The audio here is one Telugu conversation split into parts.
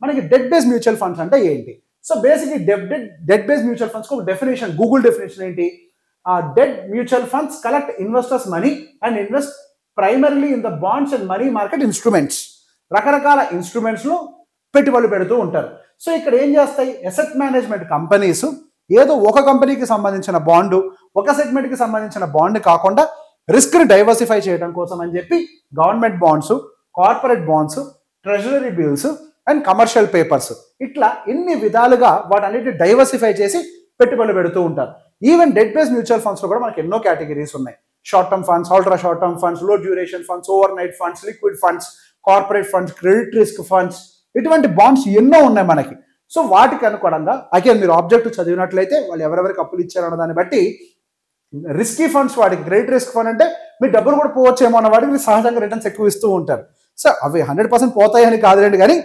మనకి డెట్ బేస్డ్ మ్యూచువల్ ఫండ్స్ అంటే ఏంటి? So basically debt based mutual funds ఒక డెఫినేషన్, గూగుల్ డెఫినేషన్ ఏంటి? Debt mutual funds collect investors money and invest primarily in the bonds and money market instruments. రకరకాల ఇన్స్ట్రుమెంట్స్ లో పెట్టుబడులు పెడుతూ ఉంటారు. సో ఇక్కడ ఏం చేస్తాయి, అసెట్ మేనేజ్మెంట్ కంపెనీస్ ఏదో ఒక కంపెనీకి సంబంధించిన బాండ్, ఒక సెగ్మెంట్ కి సంబంధించిన బాండ్ కాకుండా రిస్క్ ని డైవర్సిఫై చేయడం కోసం అని చెప్పి government bonds, corporate bonds, treasury bills and commercial papers, ఇట్లా ఇన్ని విధాలుగా వాటన్నిటిని డైవర్సిఫై చేసి పెట్టుబడులు పెడుతూ ఉంటారు. Even debt based mutual funds లో కూడా మనకి ఎన్నో కేటగిరీస్ ఉన్నాయి. Short term funds, ultra short term funds, low duration funds, overnight funds, liquid funds, corporate funds, credit risk funds, ఇటువంటి బాండ్స్ ఎన్నో ఉన్నాయి మనకి. సో వాటికి అనుకోవడంగా అగైన్ మీరు ఆబ్జెక్ట్ చదివినట్లయితే వాళ్ళు ఎవరెవరికి అప్పులు ఇచ్చారన్న దాన్ని బట్టి రిస్కీ ఫండ్స్, వాటికి క్రెడిట్ రిస్క్ ఫండ్ అంటే మీ డబ్బులు కూడా పోవచ్చేమో అన్న వాటికి సహజంగా రిటర్న్స్ ఎక్కువ ఇస్తూ ఉంటారు. సో అవి 100% పోతాయని కాదులేండి, కానీ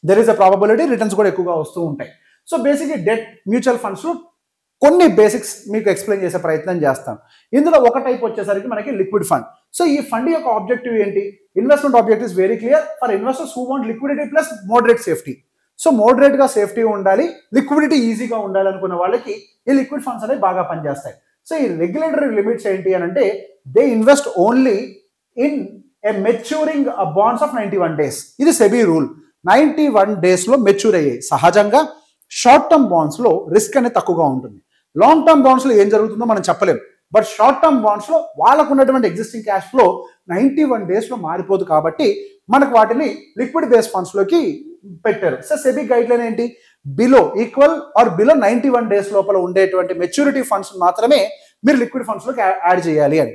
there is a probability returns కూడా ఎక్కువగా వస్తూ ఉంటాయి. So basically debt mutual funds లో కొన్ని బేసిక్స్ మీకు ఎక్స్ప్లెయిన్ చేసే ప్రయత్నం చేస్తాను. ఇందులో ఒక టైప్ వచ్చేసరికి మనకి లిక్విడ్ ఫండ్. సో ఈ ఫండ్ యొక్క ఆబ్జెక్టివ్ ఏంటి? Investment objective is very clear for investors who want liquidity plus moderate safety. So moderate గా సేఫ్టీ ఉండాలి, లిక్విడిటీ ఈజీగా ఉండాలి అనుకున్న వాళ్ళకి ఈ లిక్విడ్ ఫండ్స్ అనేవి బాగా పనిచేస్తాయి. సో ఈ రెగ్యులేటరీ లిమిట్స్ ఏంటి అని అంటే they invest only in a maturing bonds of 91 days. ఇది సెబీ రూల్. 91 days లో మెచ్యూర్ అయ్యాయి. సహజంగా షార్ట్ టర్మ్ బాండ్స్ లో రిస్క్ అనేది తక్కువగా ఉంటుంది. లాంగ్ టర్మ్ బాండ్స్ లో ఏం జరుగుతుందో మనం చెప్పలేం. బట్ షార్ట్ టర్మ్ బాండ్స్ లో వాళ్ళకు ఉన్నటువంటి ఎగ్జిస్టింగ్ క్యాష్ ఫ్లో 91 days లో మారిపోదు కాబట్టి మనకు వాటిని లిక్విడ్ బేస్ ఫండ్స్ లోకి పెట్టారు. సో సెబీ గైడ్ లైన్ ఏంటి? Below equal or below 91 days లోపల ఉండేటువంటి మెచ్యూరిటీ ఫండ్స్ మాత్రమే మీరు లిక్విడ్ ఫండ్స్ లోకి యాడ్ చేయాలి అని.